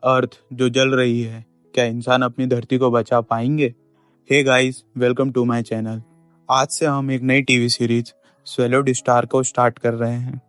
अर्थ जो जल रही है, क्या इंसान अपनी धरती को बचा पाएंगे? Hey guys, welcome to my channel. आज से हम एक नई टीवी सीरीज स्वैलोड स्टार को स्टार्ट कर रहे हैं।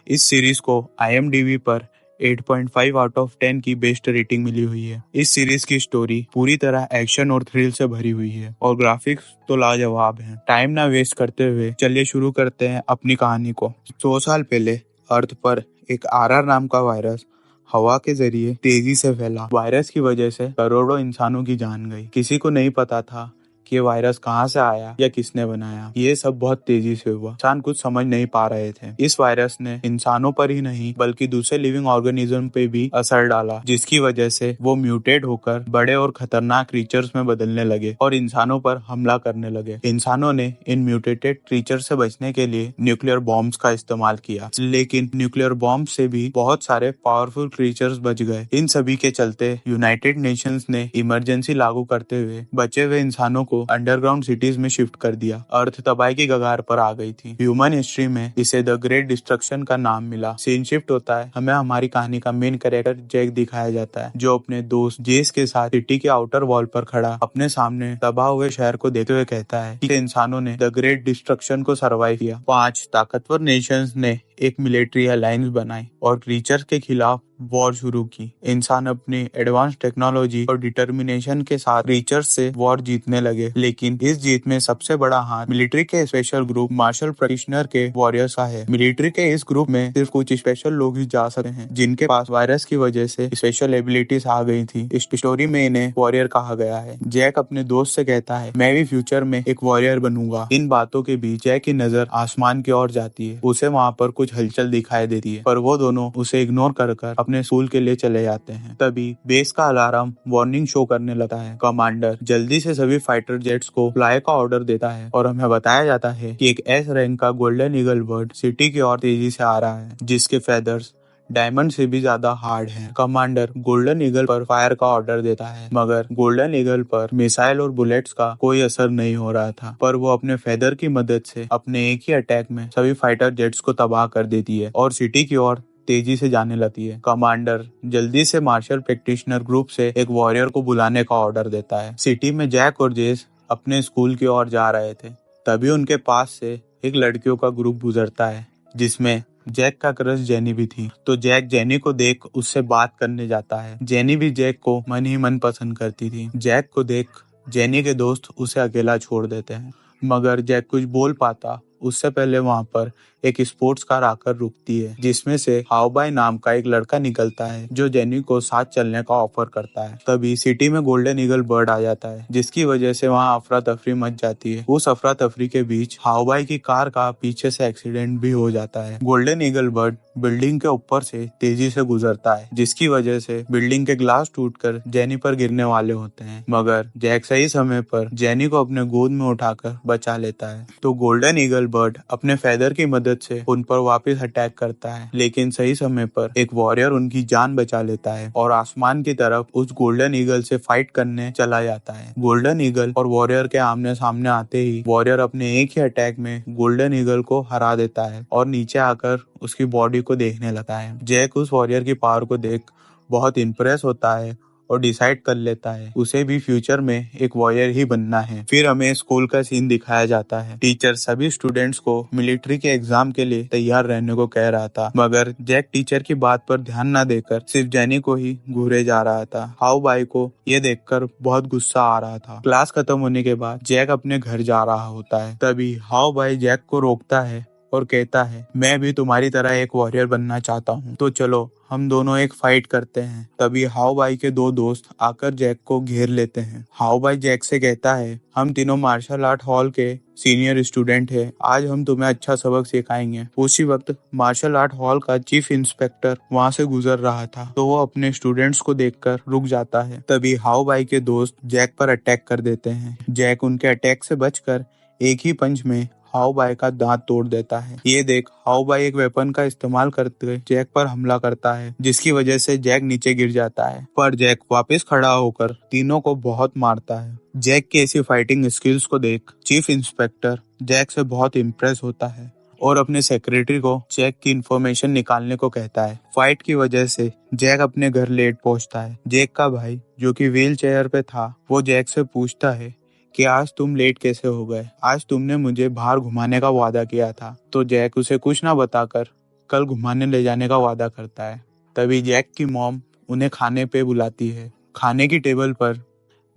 इस सीरीज को IMDb पर 8.5 आउट ऑफ 10 की बेस्ट रेटिंग मिली हुई है। इस सीरीज की स्टोरी पूरी तरह एक्शन और थ्रिल से भरी हुई है और ग्राफिक्स तो लाजवाब हैं। टाइम ना वेस्ट करते हुए चलिए शुरू करते हैं अपनी कहानी को। 100 साल पहले अर्थ पर एक RR नाम का वायरस हवा के जरिए तेजी से फैला। वायरस की वजह से करोड़ों इंसानों की जान गई। किसी को नहीं पता था कि ये वायरस कहाँ से आया या किसने बनाया। ये सब बहुत तेजी से हुआ। इंसान कुछ समझ नहीं पा रहे थे। इस वायरस ने इंसानों पर ही नहीं बल्कि दूसरे लिविंग ऑर्गेनिज्म पे भी असर डाला, जिसकी वजह से वो म्यूटेट होकर बड़े और खतरनाक क्रीचर्स में बदलने लगे और इंसानों पर हमला करने लगे। इंसानों ने इन म्यूटेटेड क्रीचर से बचने के लिए न्यूक्लियर बॉम्ब्स का इस्तेमाल किया, लेकिन न्यूक्लियर बॉम्ब से भी बहुत सारे पावरफुल क्रीचर्स बच गए। इन सभी के चलते यूनाइटेड नेशंस ने इमरजेंसी लागू करते हुए बचे हुए इंसानों को अंडरग्राउंड सिटीज में शिफ्ट कर दिया। अर्थ तबाही की कगार पर आ गई थी। ह्यूमन हिस्ट्री में इसे द ग्रेट डिस्ट्रक्शन का नाम मिला। सीन शिफ्ट होता है। हमें हमारी कहानी का मेन कैरेक्टर जैक दिखाया जाता है, जो अपने दोस्त जेस के साथ सिटी के आउटर वॉल पर खड़ा अपने सामने तबाह हुए शहर को देखते हुए कहता है कि इंसानों ने द ग्रेट डिस्ट्रक्शन को सर्वाइव किया। 5 ताकतवर नेशंस ने एक मिलिट्री अलायंस बनाई और क्रीचर्स के खिलाफ वॉर शुरू की। इंसान अपनी एडवांस टेक्नोलॉजी और डिटर्मिनेशन के साथ क्रीचर्स से वॉर जीतने लगे, लेकिन इस जीत में सबसे बड़ा हाथ मिलिट्री के स्पेशल ग्रुप मार्शल प्रैक्टिशनर के वॉरियर्स का है। मिलिट्री के इस ग्रुप में सिर्फ कुछ स्पेशल लोग ही जा सकते हैं, जिनके पास वायरस की वजह से स्पेशल एबिलिटीज आ गई थी। इस स्टोरी में इन्हें वॉरियर कहा गया है। जैक अपने दोस्त से कहता है, मैं भी फ्यूचर में एक वॉरियर बनूंगा। इन बातों के बीच जैक की नजर आसमान की ओर जाती है। उसे वहाँ पर कुछ हलचल दिखाई देती है, पर वो दोनों उसे इग्नोर कर अपने स्कूल के लिए चले जाते हैं। तभी बेस का अलार्म वार्निंग शो करने लगता है। कमांडर जल्दी से सभी फाइटर जेट्स को फ्लाई का ऑर्डर देता है और हमें बताया जाता है कि एक S रैंक का गोल्डन ईगल बर्ड सिटी की ओर तेजी से आ रहा है, जिसके फेदर्स डायमंड से भी ज्यादा हार्ड हैं। कमांडर गोल्डन ईगल पर फायर का ऑर्डर देता है, मगर गोल्डन ईगल पर मिसाइल और बुलेट्स का कोई असर नहीं हो रहा था। पर वो अपने फेदर की मदद से अपने एक ही अटैक में सभी फाइटर जेट्स को तबाह कर देती है और सिटी की ओर तेजी से जाने लगती है। कमांडर जल्दी से मार्शल प्रैक्टिशनर ग्रुप से एक वॉरियर को बुलाने का ऑर्डर देता है। सिटी में जैक और जेस अपने स्कूल की ओर जा रहे थे, तभी उनके पास से एक लड़कियों का ग्रुप गुजरता है, जिसमें जैक का क्रश जेनी भी थी। तो जैक जेनी को देख उससे बात करने जाता है। जेनी भी जैक को मन ही मन पसंद करती थी। जैक को देख जेनी के दोस्त उसे अकेला छोड़ देते हैं, मगर जैक कुछ बोल पाता उससे पहले वहां पर एक स्पोर्ट्स कार आकर रुकती है, जिसमें से हाओबाई नाम का एक लड़का निकलता है, जो जेनी को साथ चलने का ऑफर करता है। तभी सिटी में गोल्डन ईगल बर्ड आ जाता है, जिसकी वजह से वहां अफरा तफरी मच जाती है। उस अफरा तफरी के बीच हाओबाई की कार का पीछे से एक्सीडेंट भी हो जाता है। गोल्डन ईगल बर्ड बिल्डिंग के ऊपर से तेजी से गुजरता है, जिसकी वजह से बिल्डिंग के ग्लास टूटकर जेनी पर गिरने वाले होते हैं, मगर जैक सही समय पर जेनी को अपने गोद में उठाकर बचा लेता है। तो गोल्डन ईगल बर्ड अपने फेदर की मदद से उन पर वापस अटैक करता है, लेकिन सही समय पर एक वॉरियर उनकी जान बचा लेता है और आसमान की तरफ उस गोल्डन ईगल से फाइट करने चला जाता है। गोल्डन ईगल और वॉरियर के आमने सामने आते ही वॉरियर अपने एक ही अटैक में गोल्डन ईगल को हरा देता है और नीचे आकर उसकी बॉडी को देखने लगता है। जैक उस वॉरियर की पावर को देख बहुत इम्प्रेस होता है और डिसाइड कर लेता है उसे भी फ्यूचर में एक वॉरियर ही बनना है। फिर हमें स्कूल का सीन दिखाया जाता है। टीचर सभी स्टूडेंट्स को मिलिट्री के एग्जाम के लिए तैयार रहने को कह रहा था, मगर जैक टीचर की बात पर ध्यान न देकर सिर्फ जेनी को ही घूरे जा रहा था। हाउ बाई को ये देखकर बहुत गुस्सा आ रहा था। क्लास खत्म होने के बाद जैक अपने घर जा रहा होता है, तभी हाउ बाई जैक को रोकता है और कहता है, मैं भी तुम्हारी तरह एक वॉरियर बनना चाहता हूँ, तो चलो हम दोनों एक फाइट करते हैं। तभी हाउ बाई के 2 दोस्त आकर जैक को घेर लेते हैं। हाउ बाई जैक से कहता है, हम तीनों मार्शल आर्ट हॉल के सीनियर स्टूडेंट हैं, आज हम तुम्हें अच्छा सबक सिखाएंगे। उसी वक्त मार्शल आर्ट हॉल का चीफ इंस्पेक्टर वहां से गुजर रहा था, तो वो अपने स्टूडेंट्स को देखकर रुक जाता है। तभी हाउ बाई के दोस्त जैक पर अटैक कर देते हैं। जैक उनके अटैक से बचकर एक ही पंच में हाउ बाई का दांत तोड़ देता है। ये देख हाउ बाई एक वेपन का इस्तेमाल करते हुए जैक पर हमला करता है, जिसकी वजह से जैक नीचे गिर जाता है, पर जैक वापस खड़ा होकर तीनों को बहुत मारता है। जैक की ऐसी फाइटिंग स्किल्स को देख चीफ इंस्पेक्टर जैक से बहुत इम्प्रेस होता है और अपने सेक्रेटरी को जैक की इंफॉर्मेशन निकालने को कहता है। फाइट की वजह से जैक अपने घर लेट पहुंचता है। जैक का भाई जो कि व्हील चेयर पे था वो जैक से पूछता है कि आज तुम लेट कैसे हो गए, आज तुमने मुझे बाहर घुमाने का वादा किया था। तो जैक उसे कुछ ना बताकर कल घुमाने ले जाने का वादा करता है। तभी जैक की मॉम उन्हें खाने पे बुलाती है। खाने की टेबल पर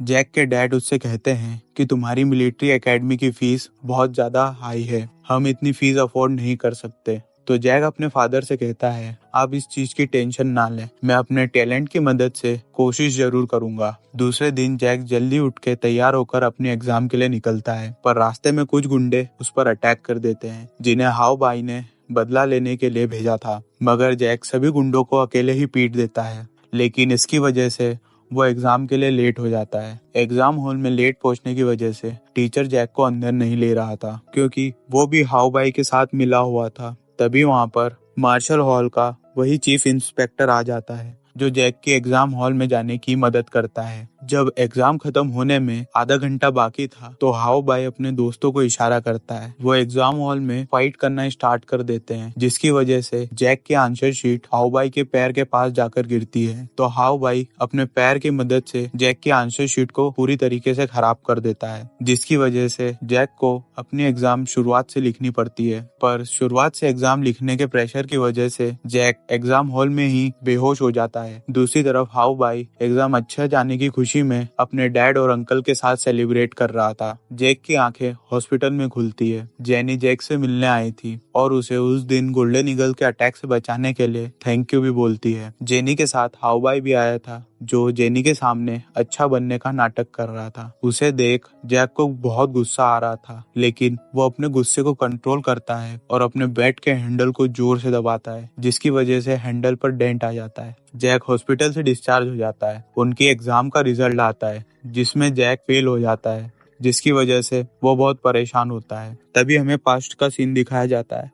जैक के डैड उससे कहते हैं कि तुम्हारी मिलिट्री एकेडमी की फीस बहुत ज्यादा हाई है, हम इतनी फीस अफोर्ड नहीं कर सकते। तो जैक अपने फादर से कहता है आप इस चीज की टेंशन ना लें, मैं अपने टैलेंट की मदद से कोशिश जरूर करूंगा। दूसरे दिन जैक जल्दी उठ के तैयार होकर अपने एग्जाम के लिए निकलता है, पर रास्ते में कुछ गुंडे उस पर अटैक कर देते हैं जिन्हें हाउ बाई ने बदला लेने के लिए भेजा था। मगर जैक सभी गुंडों को अकेले ही पीट देता है, लेकिन इसकी वजह से वो एग्जाम के लिए लेट हो जाता है। एग्जाम हॉल में लेट पहुंचने की वजह से टीचर जैक को अंदर नहीं ले रहा था, क्योंकि वो भी हाउ बाई के साथ मिला हुआ था। तभी वहां पर मार्शल हॉल का वही चीफ इंस्पेक्टर आ जाता है जो जैक के एग्जाम हॉल में जाने की मदद करता है। जब एग्जाम खत्म होने में आधा घंटा बाकी था तो हाउ बाई अपने दोस्तों को इशारा करता है। वो एग्जाम हॉल में फाइट करना स्टार्ट कर देते हैं, जिसकी वजह से जैक की आंसर शीट हाउ बाई के पैर के पास जाकर गिरती है। तो हाउ बाई अपने पैर की मदद से जैक की आंसर शीट को पूरी तरीके से खराब कर देता है, जिसकी वजह से जैक को अपनी एग्जाम शुरुआत से लिखनी पड़ती है। पर शुरुआत से एग्जाम लिखने के प्रेशर की वजह से जैक एग्जाम हॉल में ही बेहोश हो जाता है। दूसरी तरफ हाउ बाई एग्जाम अच्छा जाने की खुशी में अपने डैड और अंकल के साथ सेलिब्रेट कर रहा था। जैक की आंखें हॉस्पिटल में खुलती है। जेनी जैक से मिलने आई थी और उसे उस दिन गोल्डन ईगल के अटैक से बचाने के लिए थैंक यू भी बोलती है। जेनी के साथ हाउ बाई भी आया था जो जेनी के सामने अच्छा बनने का नाटक कर रहा था। उसे देख जैक को बहुत गुस्सा आ रहा था, लेकिन वो अपने गुस्से को कंट्रोल करता है और अपने बैट के हैंडल को जोर से दबाता है, जिसकी वजह से हैंडल पर डेंट आ जाता है। जैक हॉस्पिटल से डिस्चार्ज हो जाता है। उनकी एग्जाम का रिजल्ट आता है जिसमें जैक फेल हो जाता है, जिसकी वजह से वो बहुत परेशान होता है। तभी हमें पास्ट का सीन दिखाया जाता है।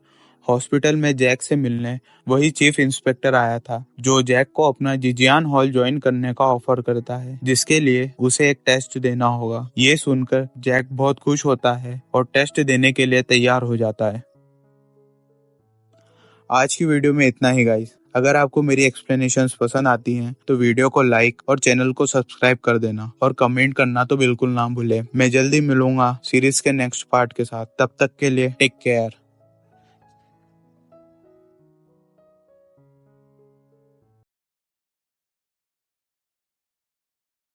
हॉस्पिटल में जैक से मिलने वही चीफ इंस्पेक्टर आया था जो जैक को अपना जिजियान हॉल ज्वाइन करने का ऑफर करता है, जिसके लिए उसे एक टेस्ट देना होगा। ये सुनकर जैक बहुत खुश होता है और टेस्ट देने के लिए तैयार हो जाता है। आज की वीडियो में इतना ही गाइस। अगर आपको मेरी एक्सप्लेनेशंस पसंद आती हैं तो वीडियो को लाइक और चैनल को सब्सक्राइब कर देना और कमेंट करना तो बिल्कुल ना भूले। मैं जल्दी मिलूंगा सीरीज के नेक्स्ट पार्ट के साथ। तब तक के लिए टेक केयर।